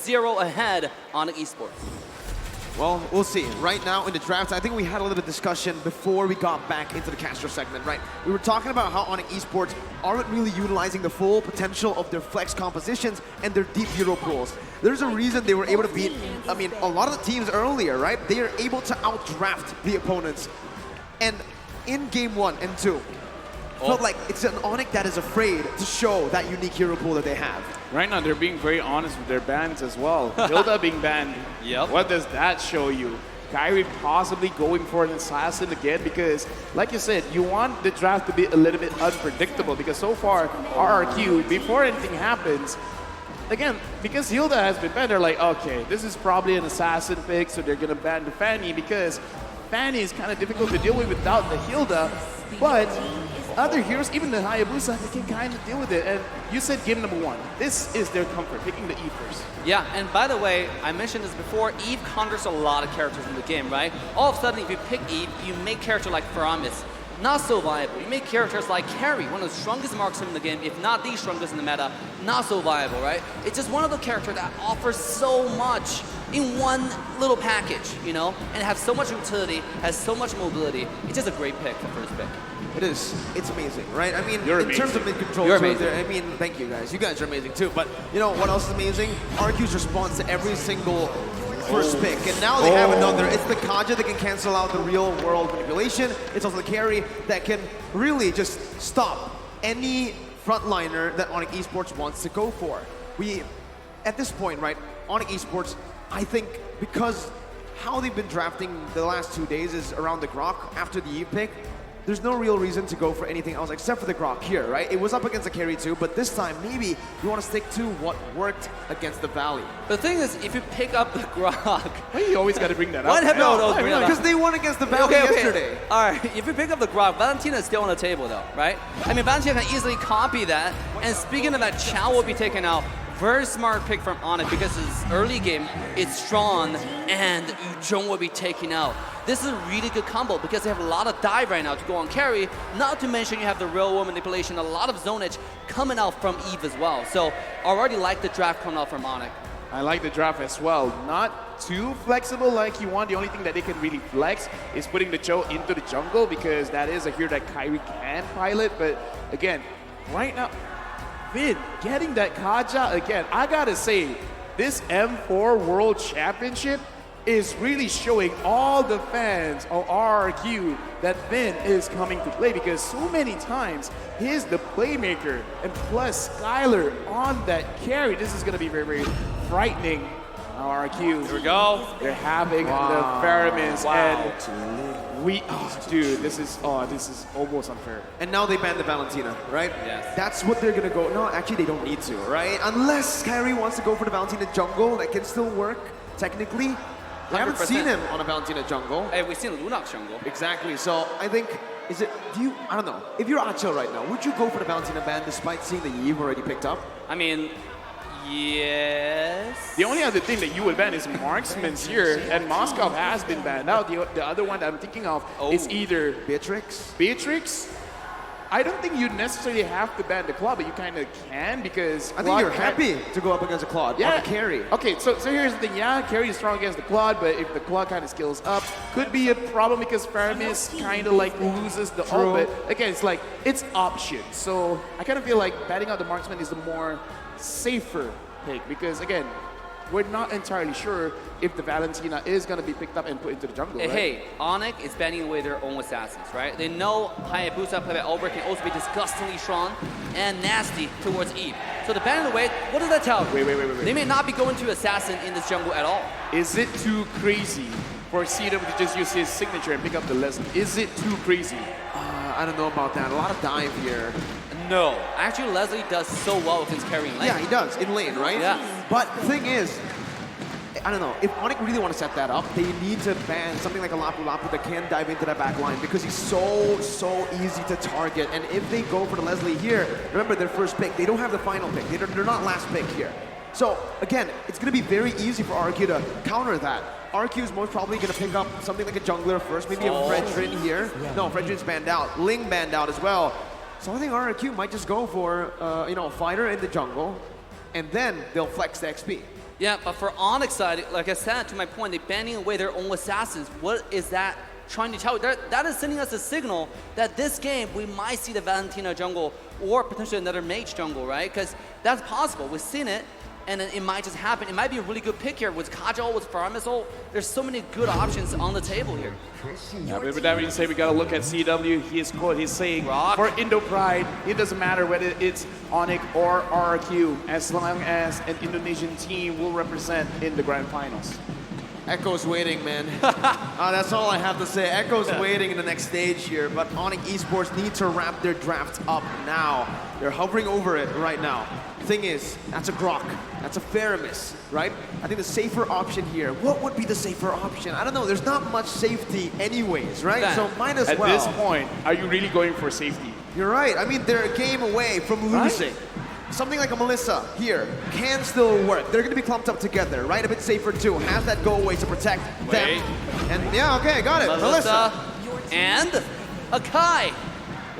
2-0 ahead on esports. Well, we'll see. Right now in the draft, I think we had a little discussion before we got back into the Castro segment, right? We were talking about how ONIC Esports aren't really utilizing the full potential of their flex compositions and their deep hero pools. There's a reason they were able to beat, I mean, a lot of the teams earlier, right? They are able to outdraft the opponents. And in game 1 and 2, felt like it's an ONIC that is afraid to show that unique hero pool that they have. Right now, they're being very honest with their bans as well. Hilda being banned. Yep. What does that show you? Kyrie possibly going for an assassin again because, like you said, you want the draft to be a little bit unpredictable because so far, RRQ, before anything happens, again, because Hilda has been banned, they're like, okay, this is probably an assassin pick, so they're going to ban the Fanny because Fanny is kind of difficult to deal with without the Hilda, but other heroes, even the Hayabusa, they can kind of deal with it. And you said game number 1. This is their comfort, picking the Eve first. Yeah, and by the way, I mentioned this before, Eve conquers a lot of characters in the game, right? All of a sudden, if you pick Eve, you make character like Faramis not so viable. You make characters like Carry, one of the strongest marksmen in the game, if not the strongest in the meta, not so viable, right? It's just one of the characters that offers so much in one little package, you know? And has so much utility, has so much mobility. It's just a great pick for first pick. It is. It's amazing, right? I mean, You're in terms of mid-control, You're amazing. I mean, thank you guys. You guys are amazing too. But you know what else is amazing? RQ's response to every single first pick. And now they have another. It's the Kaja that can cancel out the real-world manipulation. It's also the Carry that can really just stop any frontliner that ONIC Esports wants to go for. At this point, right, ONIC Esports, I think because how they've been drafting the last 2 days is around the Grok after the Eve pick, there's no real reason to go for anything else except for the Grok here, right? It was up against the Carry too, but this time maybe you want to stick to what worked against the Valley. The thing is, if you pick up the Grok... Why you always got to bring that up? What have you Because they won against the Valley yesterday. All right, if you pick up the Grok, Valentina is still on the table though, right? I mean, Valentina can easily copy that. And speaking of that, Chow will be taken out. Very smart pick from ONIC because his early game, it's strong and Jong will be taken out. This is a really good combo because they have a lot of dive right now to go on Carry. Not to mention you have the real world manipulation, a lot of zonage coming out from Eve as well. So I already like the draft coming out from ONIC. I like the draft as well. Not too flexible like you want. The only thing that they can really flex is putting the Cho into the jungle because that is a hero that Kyrie can pilot. But again, right now, Vin, getting that Kaja again, I gotta say, this M4 World Championship is really showing all the fans of RRQ that Vin is coming to play because so many times he's the playmaker and plus Skylar on that Carry. This is gonna be very, very frightening. RRQ. Here we go. They're having the Pheromones and dude, this is almost unfair. And now they banned the Valentina, right? Yes. That's what they're gonna go. No, actually they don't need to, right? Unless Kyrie wants to go for the Valentina jungle, that can still work, technically. We haven't 100%. seen him on a Valentina jungle. Hey, we've seen Lunok's jungle. Exactly, so I think, I don't know. If you're Acho right now, would you go for the Valentina ban despite seeing the Eve already picked up? I mean, yes. The only other thing that you would ban is Marksman's here, and Moskov has been banned. Now, the other one that I'm thinking of is either Beatrix? Beatrix. I don't think you necessarily have to ban the Claw, but you kind of can because I think you're happy to go up against a Claude on a Carry. Okay, so here's the thing. Yeah, Carry is strong against the Claude, but if the Claude kind of skills up, could be a problem because Faramis kind of like loses the ult. But again, it's like, it's option. So I kind of feel like batting out the Marksman is the more safer pick because again, we're not entirely sure if the Valentina is going to be picked up and put into the jungle, right? Hey, ONIC is banning away their own assassins, right? They know Hayabusa played by Albert can also be disgustingly strong and nasty towards Eve. So the banning away, what does that tell you? Wait. They may not be going to assassin in this jungle at all. Is it too crazy for Sedum to just use his signature and pick up the Leslie? Is it too crazy? I don't know about that. A lot of dive here. No. Actually, Leslie does so well with his carrying lane. Yeah, he does, in lane, right? Yeah. But the thing is, I don't know, if ONIC really want to set that up, they need to ban something like a Lapu Lapu that can dive into that back line because he's so easy to target. And if they go for the Leslie here, remember their first pick, they don't have the final pick. They're not last pick here. So again, it's going to be very easy for RRQ to counter that. RRQ is most probably going to pick up something like a jungler first, maybe a Fredrin here. No, Fredrin's banned out. Ling banned out as well. So I think RRQ might just go for a fighter in the jungle, and then they'll flex the XP. Yeah, but for ONIC side, like I said, to my point, they're banning away their own assassins. What is that trying to tell you? That is sending us a signal that this game, we might see the Valentina jungle or potentially another mage jungle, right? Because that's possible. We've seen it, and it might just happen. It might be a really good pick here with Kajal, with Fire Missile. There's so many good options on the table here. Yeah, but with that being said, we gotta look at CW. He's saying Rock. for Indo Pride, it doesn't matter whether it's ONIC or RRQ, as long as an Indonesian team will represent in the grand finals. Echo's waiting, man. That's all I have to say. Echo's waiting in the next stage here, but ONIC Esports need to wrap their draft up now. They're hovering over it right now. Thing is, that's a Grok. That's a Faramis, right? I think the safer option here, what would be the safer option? I don't know. There's not much safety anyways, right? Yeah. So might as At well. this point, are you really going for safety? You're right. I mean, they're a game away from losing. Something like a Melissa here can still work. They're going to be clumped up together, right? A bit safer too. Has that go away to protect them. And yeah, okay, got it. Melissa. And Akai.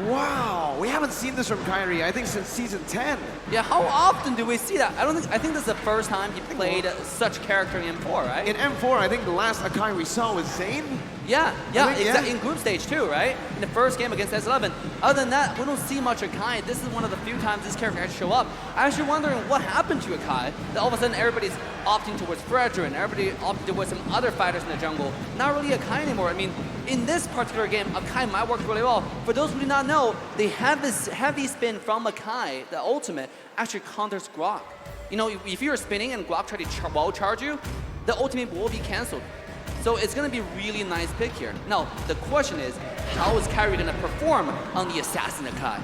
Wow, we haven't seen this from Kyrie, I think, since season 10. Yeah, how often do we see that? I think this is the first time he played such character in M4, right? In M4, I think the last Akai we saw was Zane. Yeah, think, exactly. In group stage too, right? In the first game against S11. Other than that, we don't see much Akai. This is one of the few times this character actually show up. I'm actually wondering what happened to Akai. That all of a sudden everybody's opting towards Fredrin, everybody opting towards some other fighters in the jungle. Not really Akai anymore. I mean, in this particular game, Akai might work really well. For those who do not know, they have this heavy spin from Akai, the ultimate, actually counters Grok. You know, if you're spinning and Grok try to wall charge you, the ultimate will be cancelled. So it's going to be a really nice pick here. Now, the question is, how is Kyrie going to perform on the Assassin Akai?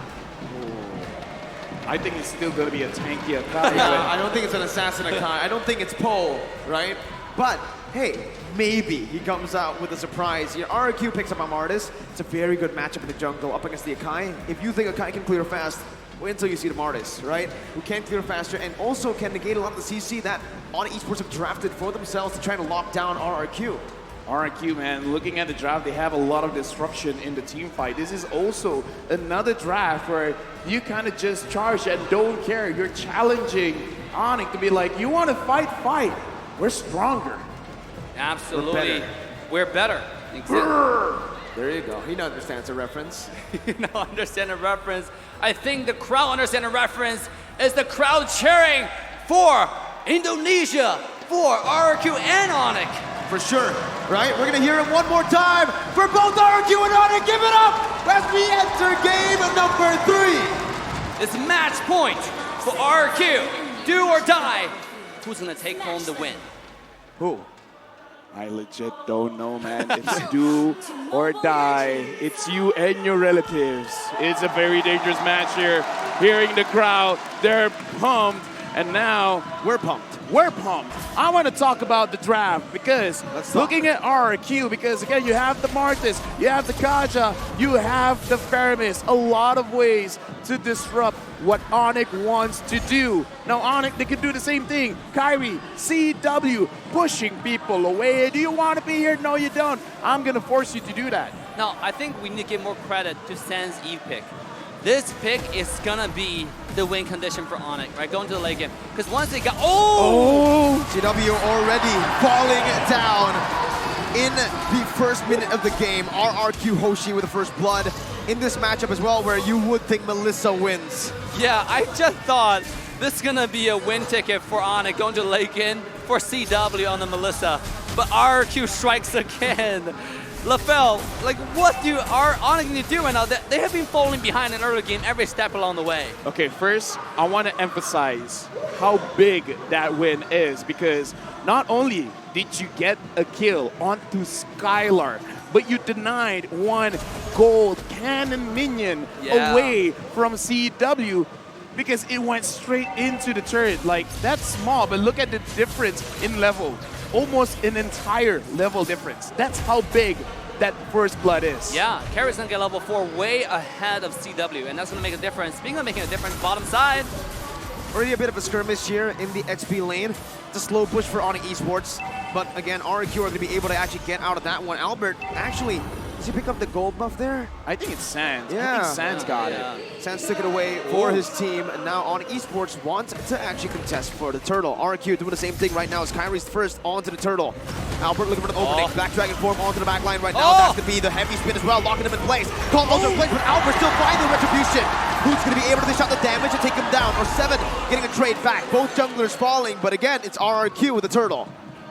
I think it's still going to be a tanky Akai. I don't think it's an Assassin Akai. I don't think it's Poe, right? But, hey, maybe he comes out with a surprise here. RRQ picks up Amartys. It's a very good matchup in the jungle up against the Akai. If you think Akai can clear fast, wait until you see the Amartys, right? Who can clear faster and also can negate a lot of the CC that ONIC Esports have drafted for themselves to try to lock down RRQ. RRQ, man, looking at the draft, they have a lot of disruption in the team fight. This is also another draft where you kind of just charge and don't care. You're challenging ONIC to be like, you want to fight, fight. We're stronger. Absolutely. We're better. There you go. He understands the reference. You know, understand the reference. I think the crowd understands the reference. Is the crowd cheering for Indonesia, for RRQ and ONIC. For sure, right? We're gonna hear it one more time for both RRQ and ONIC. Give it up as we enter game number 3. It's match point for RRQ. Do or die. Who's gonna take home the win? Who? I legit don't know, man. It's do or die. It's you and your relatives. It's a very dangerous match here. Hearing the crowd, they're pumped. And now We're pumped. we're pumped. I want to talk about the draft because looking at RRQ, because again, you have the Martis, you have the Kaja, you have the Faramis, a lot of ways to disrupt what ONIC wants to do. Now ONIC, they can do the same thing. Kyrie, CW, pushing people away. Do you want to be here? No, you don't. I'm going to force you to do that. Now, I think we need to give more credit to Sans Eve pick. This pick is gonna be the win condition for ONIC, right? Going to the late game. Because once they got, CW already falling down in the first minute of the game. RRQ Hoshi with the first blood in this matchup as well, where you would think Melissa wins. Yeah, I just thought this is gonna be a win ticket for ONIC going to the late game for CW on the Melissa. But RRQ strikes again. LaFell, like what do ONIC need to do right now? They have been falling behind in early game every step along the way. Okay, first, I want to emphasize how big that win is because not only did you get a kill onto Skylar, but you denied one gold cannon minion away from CW because it went straight into the turret. Like, that's small, but look at the difference in level. Almost an entire level difference. That's how big that first blood is. Yeah, Carrie's gonna get level 4 way ahead of CW, and that's gonna make a difference. Speaking of making a difference, bottom side. Already a bit of a skirmish here in the XP lane. It's a slow push for ONIC Esports, but again, RRQ are gonna be able to actually get out of that one. Albert actually Does he pick up the gold buff there? I think it's Sands. I Yeah. think Sands got it. Sands took it away for his team, and now ONIC Esports wants to actually contest for the turtle. RRQ doing the same thing right now as Kyrie's first onto the turtle. Albert looking for the opening. Black Dragon form onto the back line right now. That's going to be the heavy spin as well, locking him in place. Combos are in place, but Albert still finding retribution. Who's going to be able to dish out the damage and take him down? Or 7 getting a trade back. Both junglers falling, but again, it's RRQ with the turtle.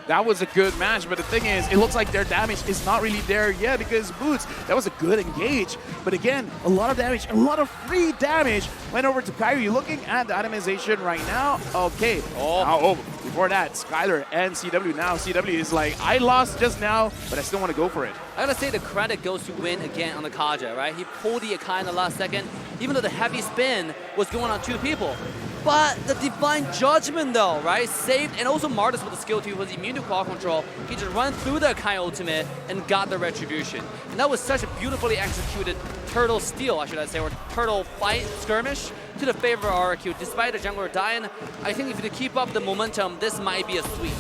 That was a good match, but the thing is, it looks like their damage is not really there yet because Boots, that was a good engage. But again, a lot of damage, a lot of free damage went over to Kyrie. Looking at the itemization right now, okay. Before that, Skylar and CW. Now CW is like, I lost just now, but I still want to go for it. I gotta say the credit goes to Win again on the Kaja, right? He pulled the Akai in the last second, even though the heavy spin was going on 2 people. But the Divine Judgment though, right? Saved, and also Martis with the skill 2 was immune to qual control. He just ran through the Akai ultimate and got the retribution. And that was such a beautifully executed turtle steal, I should say, or turtle fight skirmish to the favor of RRQ. Despite the jungler dying, I think if you keep up the momentum, this might be a sweep.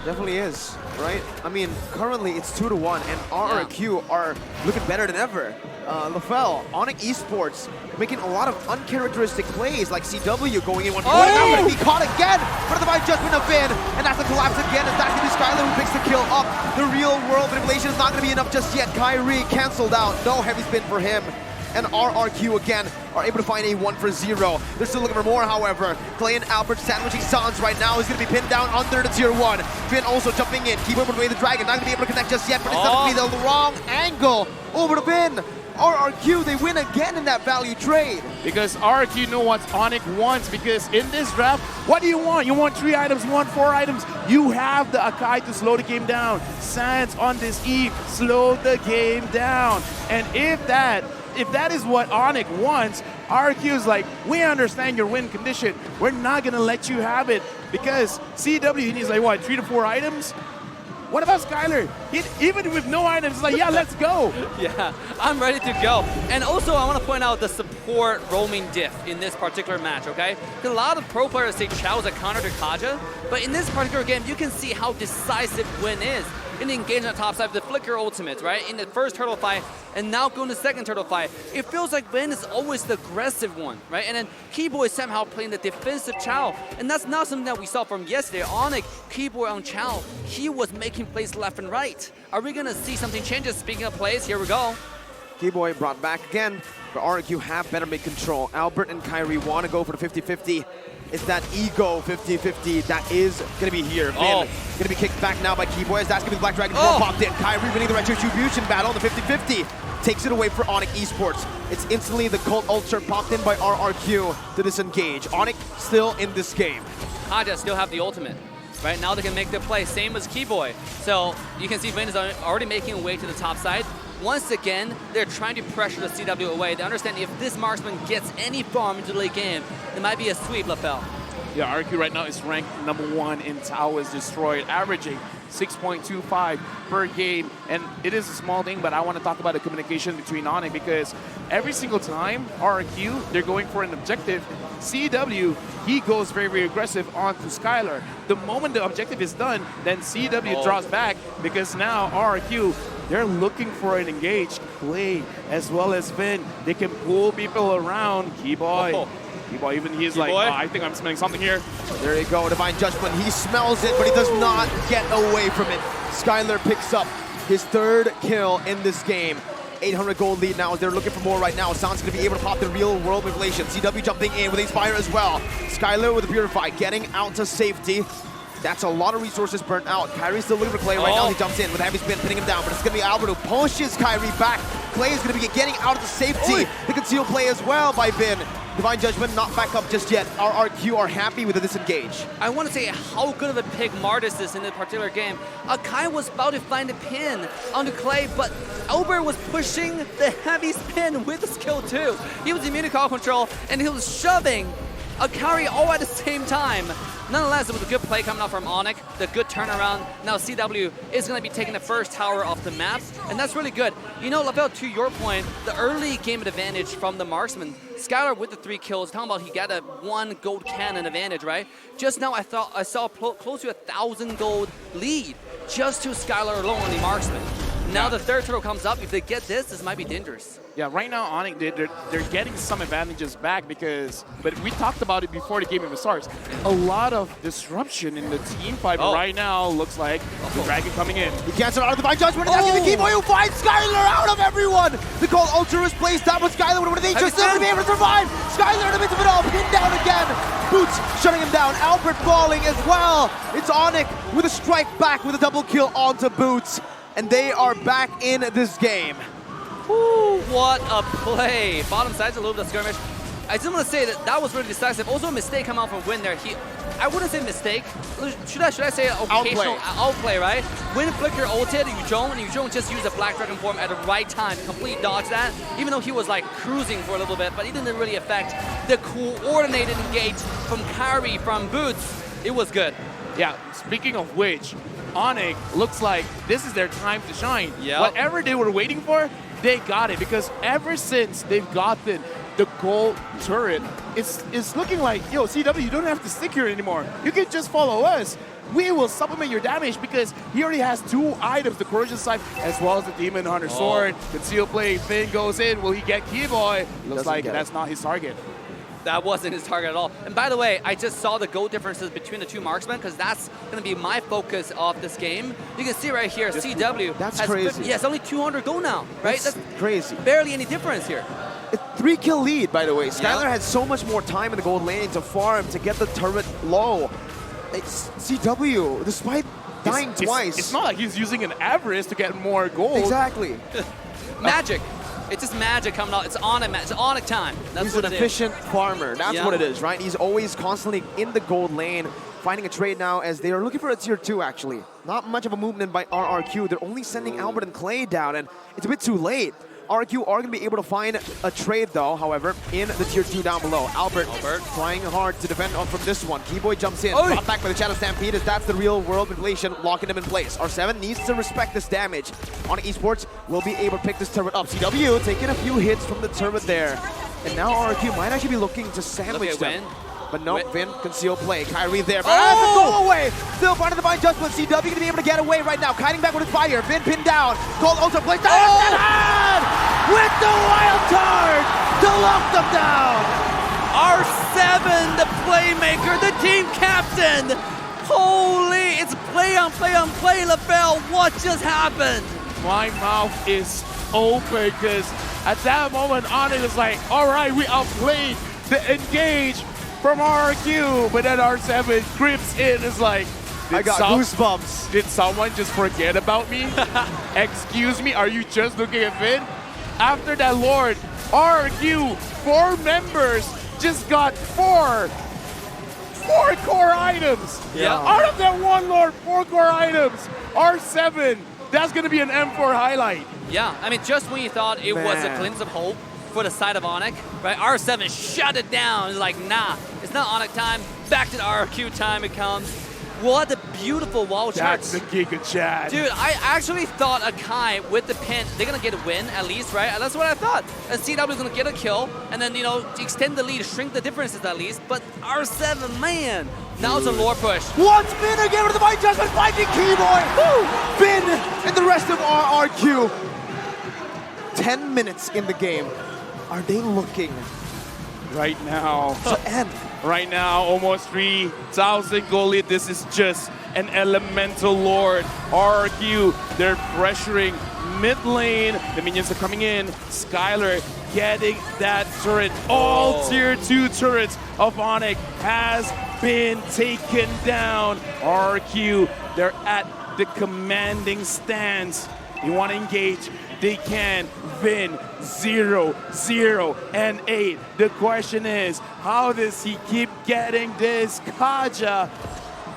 Definitely is, right? I mean, currently it's 2-1, and RRQ are looking better than ever. LaFell, ONIC Esports, making a lot of uncharacteristic plays, like CW going in one point. Now going to be caught again for the Divine Judgment of Vin, and that's the collapse again, as that's going to be Skylar who picks the kill up. The real world manipulation is not going to be enough just yet. Kyrie canceled out, no heavy spin for him. And RRQ again are able to find a 1-for-0. They're still looking for more, however. Clay and Albert sandwiching Sans right now. He's going to be pinned down under the tier 1. Finn also jumping in. Keep up with the dragon. Not going to be able to connect just yet, but it's going to be the wrong angle. Over to Finn. RRQ, they win again in that value trade. Because RRQ know what ONIC wants, because in this draft, what do you want? You want 3 items, you want 4 items. You have the Akai to slow the game down. Sands on this Eve, slow the game down. And if that is what ONIC wants, RRQ is like, we understand your win condition. We're not gonna let you have it, because CW needs like what, 3 to 4 items? What about Skylar? Even with no items, it's like, yeah, let's go. Yeah, I'm ready to go. And also, I want to point out the support roaming diff in this particular match, okay? Because a lot of pro players say Chao is a counter to Kaja, but in this particular game, you can see how decisive Win is. In the engagement on the top side of the Flicker ultimate, right? In the first turtle fight, and now going to the second turtle fight. It feels like Vin is always the aggressive one, right? And then Keyboy is somehow playing the defensive Chao. And that's not something that we saw from yesterday. ONIC, Keyboy on Chao, he was making plays left and right. Are we gonna see something changes? Speaking of plays, here we go. Keyboy brought back again, but RRQ have better mid control. Albert and Kyrie want to go for the 50-50. It's that ego 50-50 that is going to be here. Vin going to be kicked back now by Keyboy, as that's going to be the Black Dragon popped in. Kyrie winning the retribution battle in the 50-50. Takes it away for ONIC Esports. It's instantly the Cult Ultra popped in by RRQ to disengage. ONIC still in this game. Kaja still have the ultimate. Right now they can make their play, same as Keyboy. So you can see Vin is already making a way to the top side. Once again, they're trying to pressure the CW away. They understand if this marksman gets any farm into the late game, it might be a sweep, LaFell. Yeah, RRQ right now is ranked #1 in Towers Destroyed, averaging 6.25 per game. And it is a small thing, but I want to talk about the communication between ONIC, because every single time RRQ, they're going for an objective, CW, he goes very, very aggressive onto Skylar. The moment the objective is done, then CW draws back, because now RRQ, they're looking for an engaged play, as well as Vin. They can pull people around. Keyboy. Keyboy, even he's like, I think I'm smelling something here. There you go, Divine Judgment. He smells it, but he does not get away from it. Skylar picks up his 3rd kill in this game. 800 gold lead now as they're looking for more right now. Sound's going to be able to pop the real world manipulation. CW jumping in with Inspire as well. Skylar with the Purify, getting out to safety. That's a lot of resources burnt out. Kyrie's still looking for Clay right now. He jumps in with a heavy spin, pinning him down, but it's going to be Albert who pushes Kyrie back. Clay is going to be getting out of the safety. The concealed play as well by Vin. Divine Judgment not back up just yet. RRQ are happy with the disengage. I want to say how good of a pick Martis is in this particular game. Akai was about to find a pin onto Clay, but Albert was pushing the heavy spin with the skill 2. He was immune to call control, and he was shoving Akari all at the same time. Nonetheless, it was a good play coming out from ONIC, the good turnaround. Now CW is going to be taking the first tower off the map, and that's really good. You know, LaFell, to your point, the early game advantage from the marksman. Skylar with the 3 kills, talking about he got a 1 gold cannon advantage, right? Just now I saw close to 1,000 gold lead just to Skylar alone on the marksman. Now the third turtle comes up. If they get this might be dangerous. Yeah, right now, ONIC, they're getting some advantages back because, but we talked about it before the game even starts. A lot of disruption in the team fight, but right now looks like the Dragon coming in. He cancels out of the Divine Judgment, and now the Keyboy who finds Skylar out of everyone! The cold Ultra is placed down, but Skylar with an H still to be able to survive! Skylar in the midst of it all, pinned down again! Boots shutting him down, Albert falling as well! It's ONIC with a strike back with a double kill onto Boots, and they are back in this game. Ooh, what a play. Bottom side's a little bit of skirmish. I just want to say that was really decisive. Also a mistake come out from Win there. I wouldn't say mistake. Should I say occasional outplay, right? Win flicker ulted Yuzhong, and Yuzhong just used a Black Dragon form at the right time to completely dodge that. Even though he was like cruising for a little bit, but it didn't really affect the coordinated engage from Kairi, from Boots. It was good. Yeah, speaking of which, ONIC looks like this is their time to shine. Yep. Whatever they were waiting for, they got it, because ever since they've gotten the gold turret, it's looking like, yo, CW, you don't have to stick here anymore. You can just follow us. We will supplement your damage because he already has 2 items, the Corrosion Scythe as well as the Demon Hunter Sword. Conceal play, Finn goes in. Will he get Keyboy? Looks like that's not his target. That wasn't his target at all. And by the way, I just saw the goal differences between the 2 marksmen because that's going to be my focus of this game. You can see right here, CW that's has crazy. Yes, only 200 gold now, right? That's crazy. Barely any difference here. A 3-kill lead, by the way. Skylar had so much more time in the gold lane to farm, to get the turret low. It's CW, despite dying twice. It's not like he's using an avarice to get more gold. Exactly. Magic. It's just magic coming out. It's ONIC, it's ONIC time. That's He's what an it efficient farmer. That's what it is, right? He's always constantly in the gold lane, finding a trade now as they are looking for a tier 2, actually. Not much of a movement by RRQ. They're only sending Albert and Clay down, and it's a bit too late. RRQ are going to be able to find a trade, though, however, in the tier 2 down below. Albert trying hard to defend on from this one. Keyboy jumps in, brought back by the Shadow Stampede, as that's the real world manipulation, locking him in place. R7 needs to respect this damage. ONIC Esports will be able to pick this turret up. CW taking a few hits from the turret there. And now RRQ might actually be looking to sandwich them. But no, Vin, conceal play. Kairi there, but has to go away. Still finding the Divine Judgment. CW going to be able to get away right now. Kiting back with his fire. Vin pinned down. Cold also placed down with the wild card to lock them down. R7, the playmaker, the team captain. Holy, it's play on play on play, LaBelle. What just happened? My mouth is open because at that moment, ONIC was like, all right, we outplayed the engage from RRQ, but then R7 creeps in, is like, I got goosebumps. Did someone just forget about me? Excuse me, are you just looking at Vin? After that Lord, RRQ, 4 members just got 4 core items. Yeah. Out of that one Lord, 4 core items. R7, that's gonna be an M4 highlight. Yeah, I mean, just when you thought it was a glimpse of hope for the side of ONIC, right? R7 shut it down. It's like, nah, it's not ONIC time. Back to the RRQ time it comes. What a beautiful wall charge. That's the Giga Chat. Dude, I actually thought Akai with the pin, they're gonna get a win at least, right? And that's what I thought. And CW is gonna get a kill, and then, you know, extend the lead, shrink the differences at least. But R7, man, now it's a lore push. Once Finn again with the Divine Judgment, finding Keyboy. Woo! Finn and the rest of RRQ. 10 minutes in the game. Are they looking right now to end? Right now, almost 3,000 gold lead. This is just an elemental lord. RRQ, they're pressuring mid lane. The minions are coming in. Skylar getting that turret. All tier 2 turrets of ONIC has been taken down. RRQ, they're at the commanding stance. You want to engage? They can. Vin 0, 0, and 8. The question is, how does he keep getting this Kaja?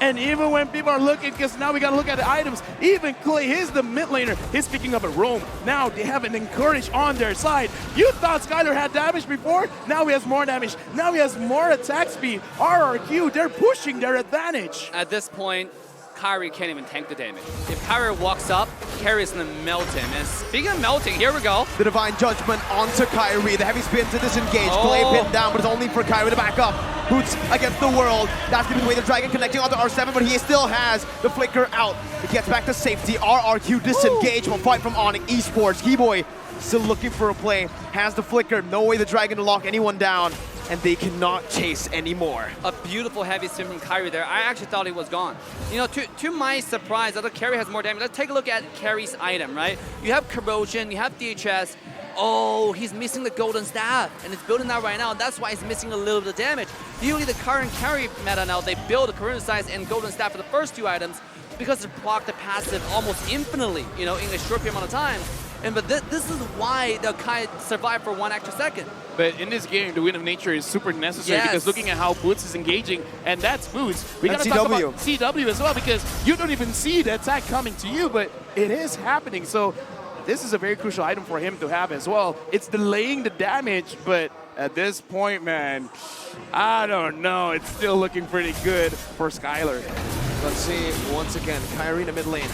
And even when people are looking, because now we got to look at the items, even Clay, he's the mid laner, he's picking up a roam. Now they have an Encourage on their side. You thought Skylar had damage before, now he has more damage. Now he has more attack speed. RRQ, they're pushing their advantage. At this point, Kairi can't even tank the damage. If Kairi walks up, Kairi's gonna melt him. And speaking of melting, here we go. The Divine Judgment onto Kairi. The heavy spin to disengage. Clay pinned down, but it's only for Kairi to back up. Boots against the world. That's gonna be the way the Dragon connecting onto R7, but he still has the flicker out. He gets back to safety. RRQ disengage will fight from ONIC Esports. Keyboy still looking for a play. Has the flicker. No way the Dragon to lock anyone down. And they cannot chase anymore. A beautiful heavy spin from Kairi there. I actually thought he was gone. You know, to my surprise, although Kairi has more damage, let's take a look at Kairi's item, right? You have Corrosion, you have DHS. Oh, he's missing the Golden Staff, and it's building that right now. That's why he's missing a little bit of damage. Usually the current Kairi meta now, they build a Corrosion Size and Golden Staff for the first 2 items because they block the passive almost infinitely, you know, in a short period amount of time. But this is why they'll kind of survive for 1 extra second. But in this game, the Wind of Nature is super necessary because looking at how Boots is engaging, and that's Boots. We gotta talk about CW as well because you don't even see the attack coming to you, but it is happening. So this is a very crucial item for him to have as well. It's delaying the damage, but at this point, man, I don't know. It's still looking pretty good for Skylar. Let's see, once again, Kairi in the mid lane.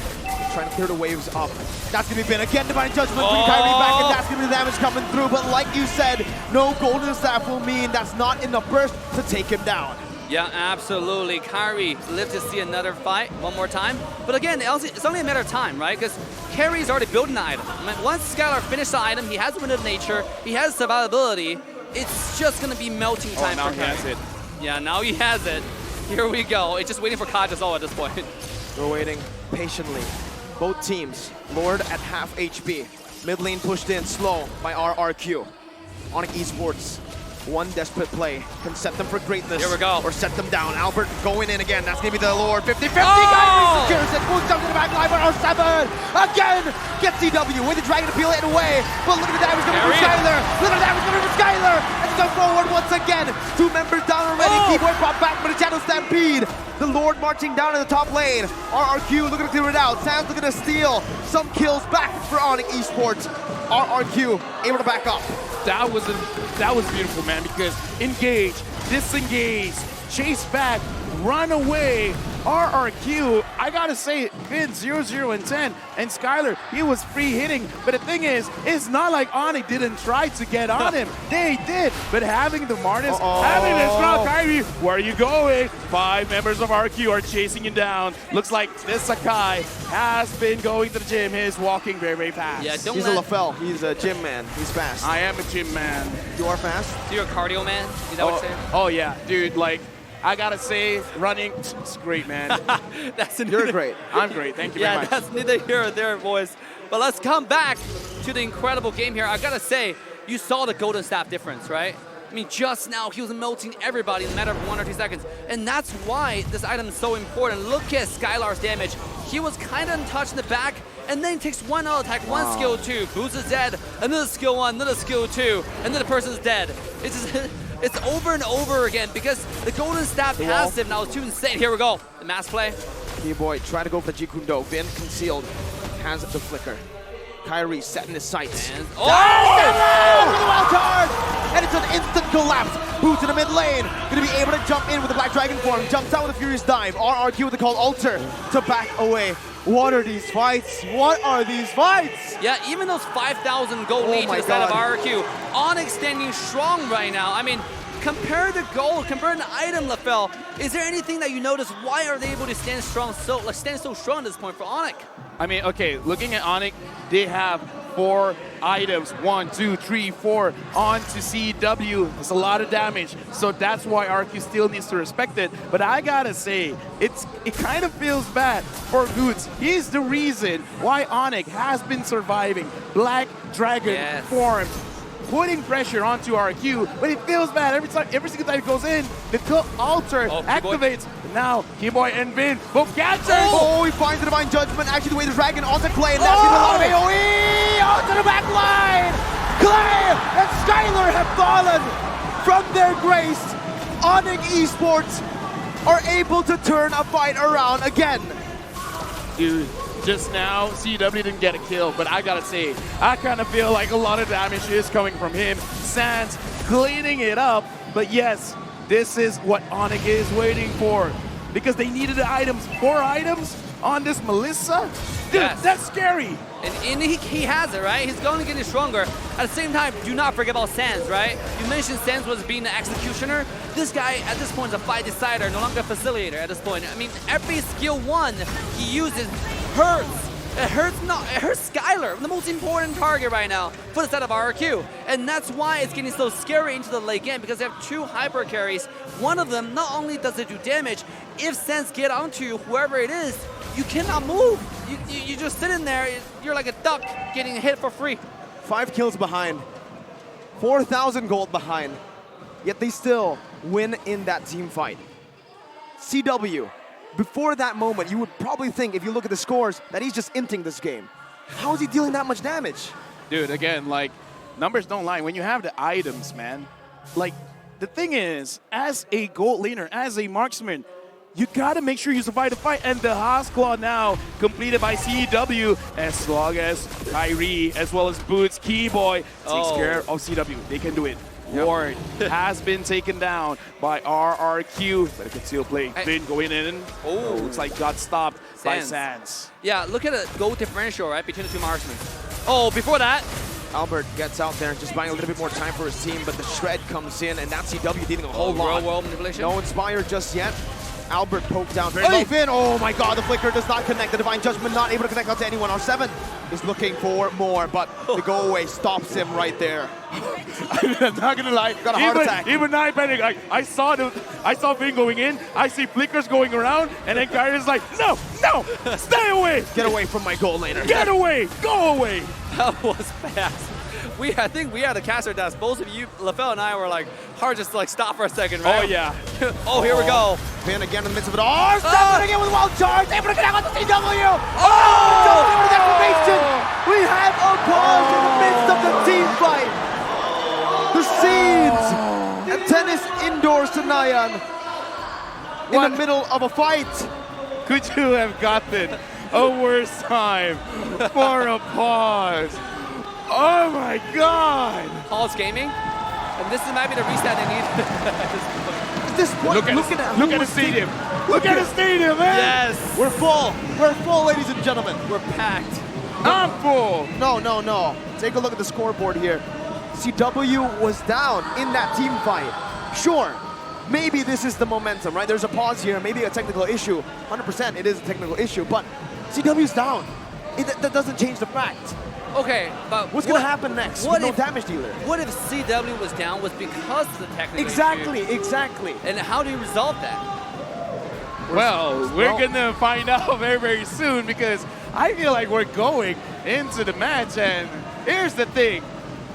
Trying to clear the waves up. That's going to be Bin. Again, Divine Judgment bringing Kairi back, and that's going to be the damage coming through. But like you said, no Golden Staff will mean that's not enough burst to take him down. Yeah, absolutely. Kairi lives to see another fight one more time. But again, it's only a matter of time, right? Because Kairi's already building the item. I mean, once Skylar finishes the item, he has Wind of Nature, he has survivability. It's just going to be melting time for Kairi. Yeah, now he has it. Here we go. It's just waiting for Kajasol at this point. We're waiting patiently. Both teams, Lord at half HP. Mid lane pushed in slow by RRQ. ONIC Esports, one desperate play can set them for greatness. Here we go. Or set them down. Albert going in again. That's going to be the Lord. 50-50. Guy secures it. Moves down to the back line for R7. Again. Gets CW with the Dragon to peel it away. But look at the damage coming from Skylar. Look at the damage coming from Skylar. And go forward once again. 2 members down already. Keyboard brought back by the Channel Stampede. The Lord marching down in the top lane. RRQ looking to clear it out. Sam's looking to steal some kills back for ONIC Esports. RRQ able to back up. That was beautiful, man, because engage, disengage, chase back, run away. RRQ, I gotta say, been 0-0 and 10, and Skylar, he was free hitting. But the thing is, it's not like ONIC didn't try to get on him. They did, but having the Martis, having this crowd, Kairi, where are you going? 5 members of RRQ are chasing him down. Looks like this Sakai has been going to the gym. He's walking very, very fast. Yeah, he's a LaFell. He's a gym man. He's fast. I am a gym man. You are fast? So you're a cardio man? Is that what you're saying? Oh yeah, dude, like, I gotta say, running, it's great, man. You're great. I'm great. Thank you very much. Yeah, that's neither here or there, boys. But let's come back to the incredible game here. I gotta say, you saw the Golden Staff difference, right? I mean, just now, he was melting everybody in a matter of 1 or 2 seconds. And that's why this item is so important. Look at Skylar's damage. He was kind of untouched in the back, and then takes 1 auto attack, 1 skill 2. Boots is dead, another skill 1, another skill 2, and then the person's dead. It's just... It's over and over again because the Golden Staff passive now is too insane. Here we go. The mass play. Keyboy trying to go for the Jikundo. Vin concealed. Has the flicker. Kairi setting his sights. And the wild card! And it's an instant collapse. Boots in the mid lane. Gonna be able to jump in with the Black Dragon form. Jumps out with a Furious Dive. RRQ with the call Alter to back away. What are these fights? What are these fights? Yeah, even those 5,000 gold lead to the side of RRQ. ONIC standing strong right now. I mean, compare the gold, compare the item, LaFell. Is there anything that you notice? Why are they able to stand strong, so strong at this point for ONIC? I mean, okay, looking at ONIC, they have 4 items, 1, 2, 3, 4 on to CW. It's a lot of damage, so that's why RQ still needs to respect it. But I gotta say, it kind of feels bad for Goots. He's the reason why ONIC has been surviving. Black Dragon form, putting pressure onto RQ, but it feels bad every single time it goes in. The Alter activates. Now, Keyboy and Vin both catches. Oh, he finds the Divine Judgment. Actually, the way the Dragon onto Clay, and that's gonna be a lot of AoE onto the back line. Clay and Skylar have fallen from their grace. ONIC Esports are able to turn a fight around again. Dude, just now, CW didn't get a kill, but I gotta say, I kind of feel like a lot of damage is coming from him. Sans cleaning it up, but yes, this is what ONIC is waiting for. Because they needed the items, 4 items on this Melissa. Dude, Yes. that's scary. And he has it, right? He's going to get stronger. At the same time, do not forget about Sans, right? You mentioned Sans was being an executioner. This guy, at this point, is a fight decider, no longer a facilitator at this point. I mean, every skill one he uses hurts. It hurts Skylar, the most important target right now for the side of RRQ. And that's why it's getting so scary into the late game, because they have 2 hyper carries. One of them, not only does it do damage, if Sans get onto whoever it is, you cannot move. You just sit in there, you're like a duck getting hit for free. 5 kills behind, 4,000 gold behind, yet they still win in that team fight. CW, before that moment, you would probably think, if you look at the scores, that he's just inting this game. How is he dealing that much damage? Dude, again, like, numbers don't lie. When you have the items, man, like, the thing is, as a gold laner, as a marksman, you gotta make sure you survive the fight. And the Haas Claw now completed by CW, as long as Kyrie, as well as Boots, Keyboy, takes care of CW. They can do it. Ward has been taken down by RRQ, but it can still play. Finn going in. Oh, looks like got stopped by Sans. Yeah, look at the goal differential, right, between the 2 marksmen. Oh, before that, Albert gets out there and just buying a little bit more time for his team, but the shred comes in, and that's CW dealing a whole lot. World manipulation. No Inspire just yet. Albert poked down very low. Finn, oh my god, the flicker does not connect. The Divine Judgment not able to connect out to anyone. R7 is looking for more, but the go away stops him right there. I'm not gonna lie, got a heart attack. Even I panic. I saw Finn going in, I see flickers going around, and then Kyrie's like, no, stay away. Get away from my goal laner. Get away, go away. That was fast. I think we had a caster desk. Both of you, LaFell and I, were like, hard just to like stop for a second, right? Oh yeah. Oh, here we go. Finn again in the midst of it all. R7 again with a wild charge. Able to connect with the CW. Oh! Deprivation. We have a pause in the midst of the team fight. The Seeds and Tennis indoors to Nyan in the middle of a fight. Could you have gotten a worse time for a pause? Oh my God! Pause gaming, and this might be the reset they need. This point, look at the stadium. Look at the stadium, man. Yes, We're full. We're full, ladies and gentlemen. we're packed. I'm full. No. Take a look at the scoreboard here. CW was down in that team fight. Sure, maybe this is the momentum, right? There's a pause here, maybe a technical issue. 100% it is a technical issue, but CW's down. That doesn't change the fact. Okay, but What's going to happen next? What with if no damage dealer? What if CW was down was because of the technical Exactly. issue? And how do you resolve that? Well, we're gonna find out very, very soon, because I feel like we're going into the match, and here's the thing.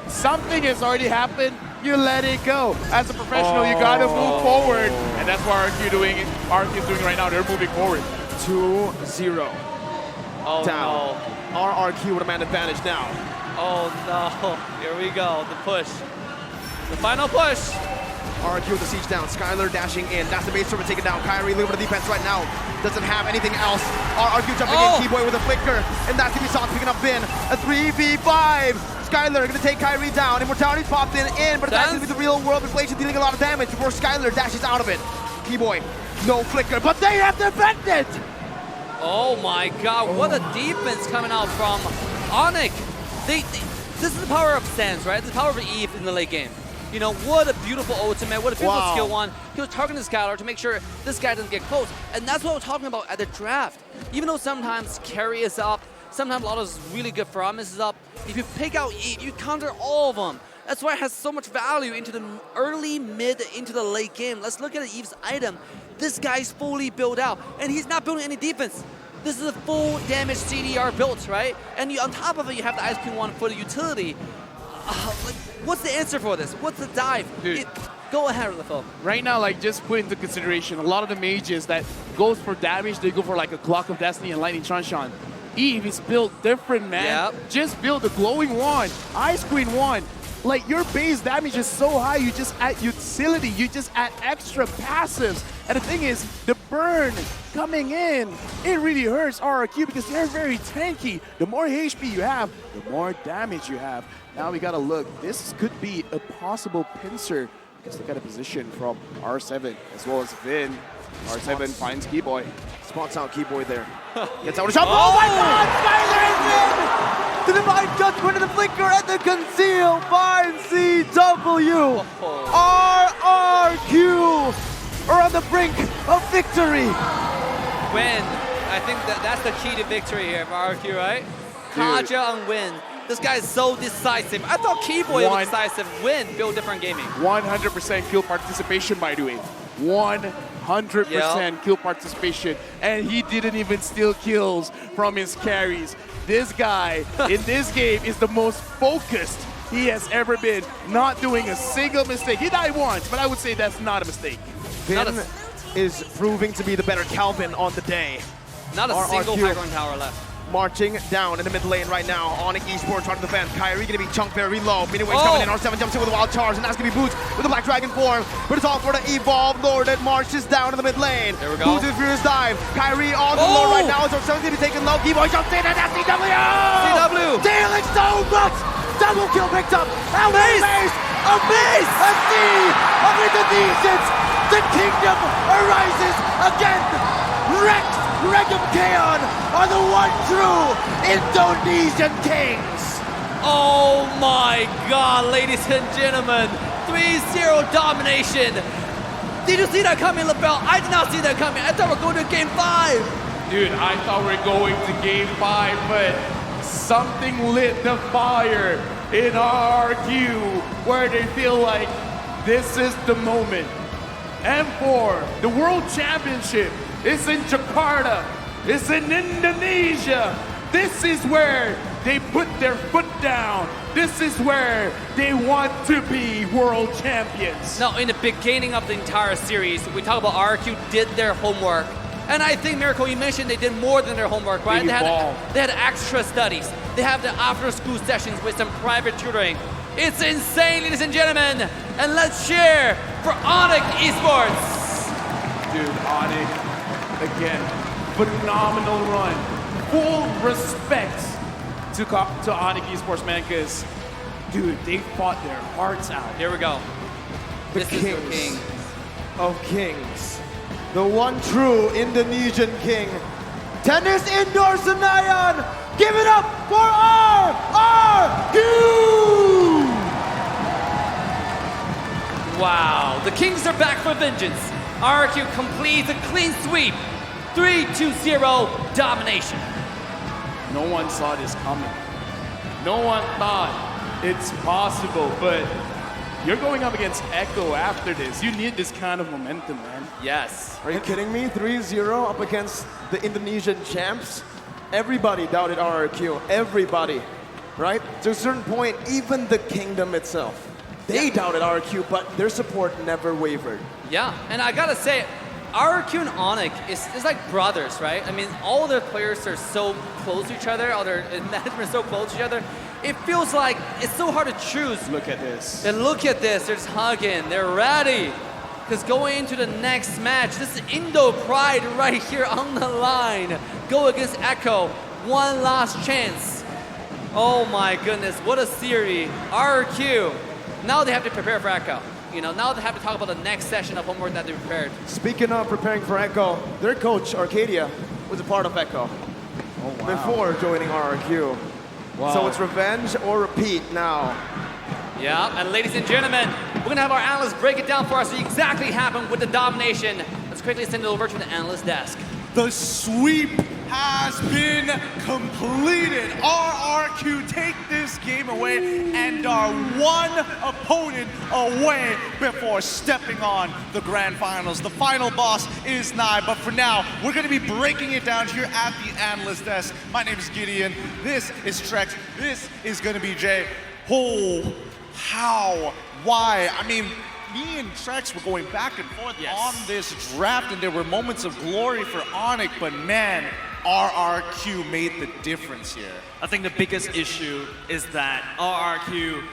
Something has already happened, you let it go. As a professional, you gotta move forward, and that's what RRQ doing right now. They're moving forward. 2-0. Oh Down. no. RRQ with a man advantage now. Oh no. Here we go. The push. The final push. RRQ with the siege down. Skylar dashing in. That's the base server taken down. Kyrie, a little bit of defense right now. Doesn't have anything else. RRQ jumping in. Keyboy with a flicker. And that's going to be Sox picking up Vin. A 3v5. Skylar going to take Kyrie down. Immortality's popped in, but that's going to be the real world inflation dealing a lot of damage before Skylar dashes out of it. Keyboy, no flicker, but they have defended. Oh my god, what a defense coming out from ONIC. This is the power of Sans, right? The power of Eve in the late game. You know, what a beautiful ultimate, what a beautiful skill one. He was targeting Skylar to make sure this guy doesn't get close. And that's what we're talking about at the draft. Even though sometimes carry is up, sometimes a lot of really good promise is up, if you pick out Eve, you counter all of them. That's why it has so much value into the early, mid, into the late game. Let's look at Eve's item. This guy's fully built out, and he's not building any defense. This is a full damage CDR built, right? And on top of it, you have the Ice Queen 1 for the utility. What's the answer for this? What's the dive? Dude. Go ahead, Lefel. Right now, like, just put into consideration, a lot of the mages that goes for damage, they go for like a Clock of Destiny and Lightning Transhan. Eve is built different, man. Yep. Just build the Glowing Wand, Ice Queen 1. Like, your base damage is so high, you just add utility, you just add extra passives. And the thing is, the burn coming in, it really hurts RRQ because they're very tanky. The more HP you have, the more damage you have. Now we gotta look. This could be a possible pincer because look at the position from R7 as well as Vin. R7 finds Keyboy. Spots out Keyboy there. Gets out a shot. Oh my God! Skyler is in! The divine judgment of the flicker and the conceal by CW. RRQ are on the brink of victory. Win. I think that's the key to victory here for RRQ, right? Kaja and Win. This guy is so decisive. I thought Keyboy was decisive. Win, build different gaming. 100% kill participation, by the way. 100% kill participation. And he didn't even steal kills from his carries. This guy in this game is the most focused he has ever been. Not doing a single mistake. He died once, but I would say that's not a mistake. Finn is proving to be the better Calvin on the day. Not a single high ground tower left. Marching down in the mid lane right now. ONIC Esports trying to defend. Kyrie gonna be chunked very low. Midway's coming in. R7 jumps in with a wild charge, and that's gonna be Boots with the Black Dragon form. But it's all for the Evolve Lord that marches down in the mid lane. There we go. Boots with Furious Dive. Kyrie on the Lord right now. So R7's gonna be taken low. Keyboy jumps in, and that's CW! CW! Dealing so much! Double kill picked up. A mace! A mace! A sea of Indonesians! The kingdom arises again! Rex! Regum Kaon are the one true Indonesian kings. Oh my God, ladies and gentlemen. 3-0 domination. Did you see that coming, LaBelle? I did not see that coming. I thought we were going to game 5. Dude, I thought we were going to game 5, but something lit the fire in RRQ where they feel like this is the moment. M4, the World Championship, it's in Jakarta. It's in Indonesia. This is where they put their foot down. This is where they want to be world champions. Now, in the beginning of the entire series, we talk about RRQ did their homework. And I think, Miracle, you mentioned they did more than their homework, right? They had extra studies. They have the after-school sessions with some private tutoring. It's insane, ladies and gentlemen. And let's cheer for ONIC Esports. Dude, ONIC. Again, phenomenal run. Full respect to ONIC Esports, man, because, dude, they fought their hearts out. Here we go. The king of kings. The one true Indonesian king. Tennis Indoor Senayan. Give it up for RRQ! Wow, the Kings are back for vengeance. RRQ completes a clean sweep. 3-0 domination. No one saw this coming. No one thought it's possible, but you're going up against Echo after this. You need this kind of momentum, man. Yes. Are you kidding me? 3-0 up against the Indonesian champs? Everybody doubted RRQ. Everybody, right? To a certain point, even the kingdom itself. They doubted RRQ, but their support never wavered. Yeah, and I gotta say, RRQ and ONIC is like brothers, right? I mean, all their players are so close to each other, all their management is so close to each other. It feels like it's so hard to choose. Look at this. And look at this, they're just hugging, they're ready. Because going into the next match, this is Indo Pride right here on the line. Go against Echo, one last chance. Oh my goodness, what a series. RRQ, now they have to prepare for Echo. You know, now they have to talk about the next session of homework that they prepared. Speaking of preparing for Echo, their coach, Arcadia, was a part of Echo before joining RRQ. Wow. So it's revenge or repeat now. Yeah, and ladies and gentlemen, we're gonna have our analysts break it down for us what exactly happened with the domination. Let's quickly send it over to the analyst desk. The sweep has been completed. RRQ take this game away and are one opponent away before stepping on the grand finals. The final boss is nigh, but for now, we're gonna be breaking it down here at the analyst desk. My name is Gideon, this is Trex, this is gonna be Jay. Oh, how, why? I mean, me and Trex were going back and forth on this draft, and there were moments of glory for ONIC, but man, RRQ made the difference here. I think the biggest issue is that RRQ,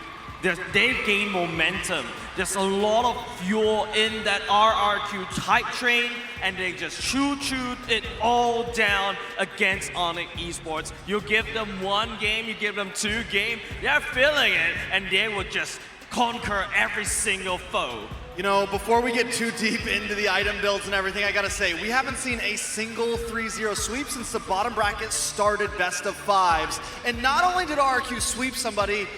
they've gained momentum. There's a lot of fuel in that RRQ type train, and they just chewed it all down against ONIC Esports. You give them one game, you give them 2 games, they're feeling it, and they will just conquer every single foe. You know, before we get too deep into the item builds and everything, I gotta say, we haven't seen a single 3-0 sweep since the bottom bracket started best of fives. And not only did RRQ sweep somebody,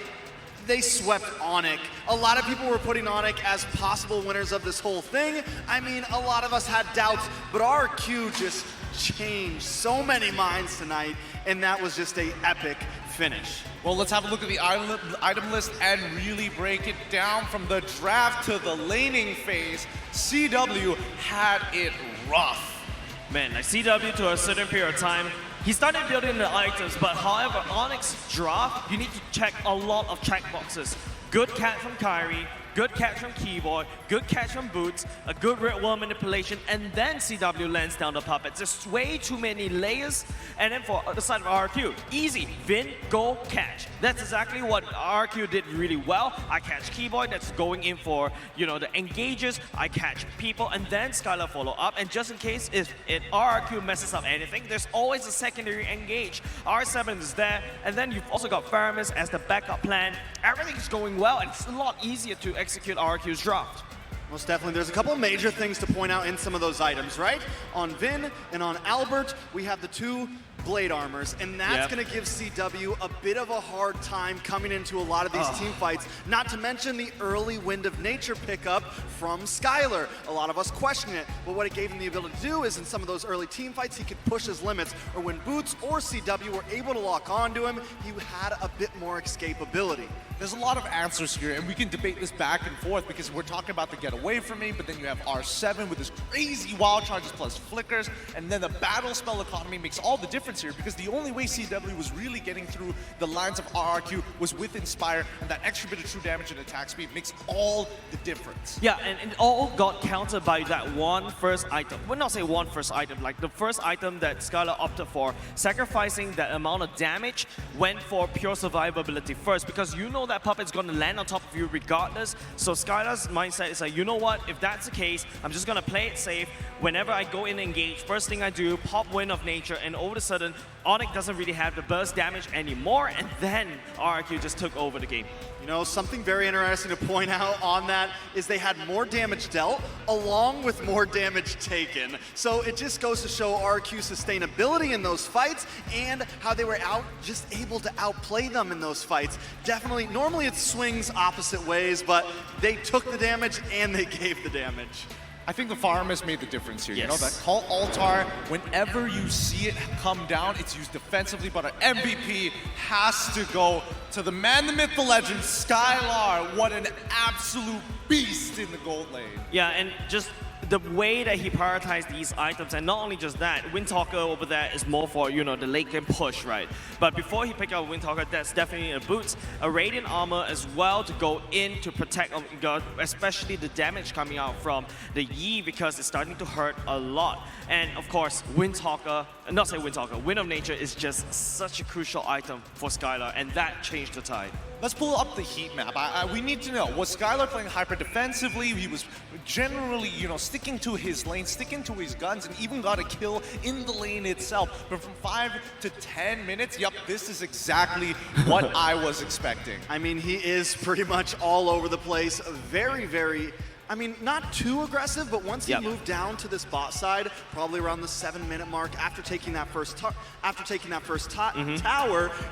they swept ONIC. A lot of people were putting ONIC as possible winners of this whole thing. I mean, a lot of us had doubts, but RRQ just changed so many minds tonight, and that was just a epic finish. Well, let's have a look at the item list and really break it down from the draft to the laning phase. CW had it rough. Man, like CW to a certain period of time, he started building the items, but however, ONIC's draft, you need to check a lot of checkboxes. Good catch from Kyrie, good catch from Keyboy, good catch from Boots, a good red wall manipulation, and then CW lands down the puppets. There's way too many layers. And then for the side of RRQ, easy, Vin, go, catch. That's exactly what RRQ did really well. I catch Keyboy, that's going in for, you know, the engages. I catch people, and then Skylar follow up. And just in case if RRQ messes up anything, there's always a secondary engage. R7 is there, and then you've also got Faramis as the backup plan. Everything's going well, and it's a lot easier to execute RRQ's draft. Most definitely. There's a couple major things to point out in some of those items, right? On Vin and on Albert, we have the two blade armors, and that's going to give CW a bit of a hard time coming into a lot of these team fights, not to mention the early Wind of Nature pickup from Skylar. A lot of us question it, but what it gave him the ability to do is in some of those early team fights, he could push his limits, or when Boots or CW were able to lock onto him, he had a bit more escapability. There's a lot of answers here, and we can debate this back and forth because we're talking about the get away from me, but then you have R7 with his crazy wild charges plus flickers, and then the battle spell economy makes all the difference here because the only way CW was really getting through the lines of RRQ was with Inspire, and that extra bit of true damage and attack speed makes all the difference. Yeah, and it all got countered by that one first item. Well, not say one first item, like the first item that Skylar opted for, sacrificing that amount of damage, went for pure survivability first, because you know that puppet's gonna land on top of you regardless. So Skylar's mindset is like, you know what, if that's the case, I'm just gonna play it safe. Whenever I go in and engage, first thing I do, pop Wind of Nature, and all of a sudden, ONIC doesn't really have the burst damage anymore, and then RRQ just took over the game. You know, something very interesting to point out on that is they had more damage dealt along with more damage taken. So it just goes to show RRQ's sustainability in those fights and how they were just able to outplay them in those fights. Definitely, normally it swings opposite ways, but they took the damage and they gave the damage. I think the Faramis made the difference here. Yes. You know, that Call Altar, whenever you see it come down, it's used defensively, but our MVP has to go to the man, the myth, the legend, Skylar. What an absolute beast in the gold lane. Yeah, and just the way that he prioritized these items, and not only just that, Windtalker over there is more for, you know, the late game push, right? But before he picked up Windtalker, that's definitely a Boots, a Radiant Armor as well to go in to protect, especially the damage coming out from the Yi, because it's starting to hurt a lot. And of course, Windtalker, not say Windtalker, Wind of Nature is just such a crucial item for Skylar, and that changed the tide. Let's pull up the heat map. We need to know, was Skylar playing hyper defensively? He was generally, you know, sticking to his lane, sticking to his guns, and even got a kill in the lane itself. But from 5 to 10 minutes, yep, this is exactly what I was expecting. I mean, he is pretty much all over the place. Very, very, I mean, not too aggressive, but once he moved down to this bot side, probably around the 7-minute mark, after taking that first tower,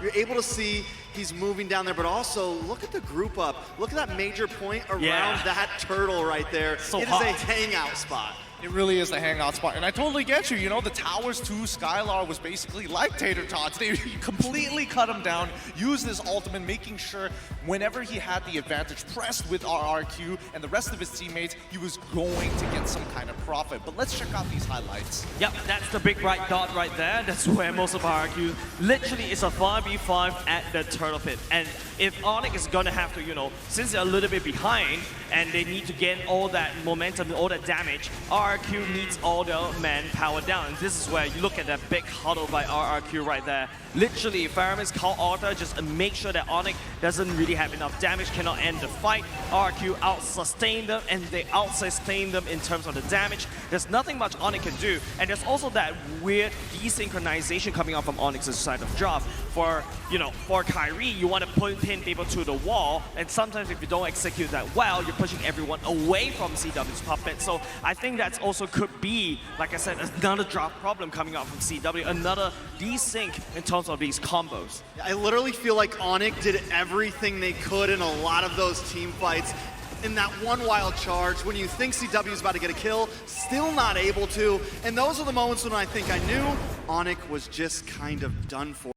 you're able to see he's moving down there. But also, look at the group up. Look at that major point around that turtle right there. So it is a hangout spot. It really is the hangout spot, and I totally get you. You know, the towers to Skylar was basically like tater tots. They completely cut him down, used his ultimate, making sure whenever he had the advantage pressed with RRQ and the rest of his teammates, he was going to get some kind of profit. But let's check out these highlights. Yep, that's the big bright dot right there. That's where most of RRQ literally is a 5v5 at the turtle pit. And if ONIC is gonna have to, you know, since they're a little bit behind and they need to get all that momentum, all that damage, RRQ needs all their manpower down. And this is where you look at that big huddle by RRQ right there. Literally, Faramis call Arthur just to make sure that ONIC doesn't really have enough damage, cannot end the fight. RRQ out-sustain them, and they out-sustain them in terms of the damage. There's nothing much ONIC can do, and there's also that weird desynchronization coming out from ONIC's side of draft. for, you know, for Kyrie, you want to pin people to the wall, and sometimes if you don't execute that well, you're pushing everyone away from CW's puppet. So I think that's also could be, like I said, another drop problem coming out from CW, another desync in terms of these combos. I literally feel like ONIC did everything they could in a lot of those team fights. In that one wild charge, when you think CW is about to get a kill, still not able to. And those are the moments when I think I knew ONIC was just kind of done for.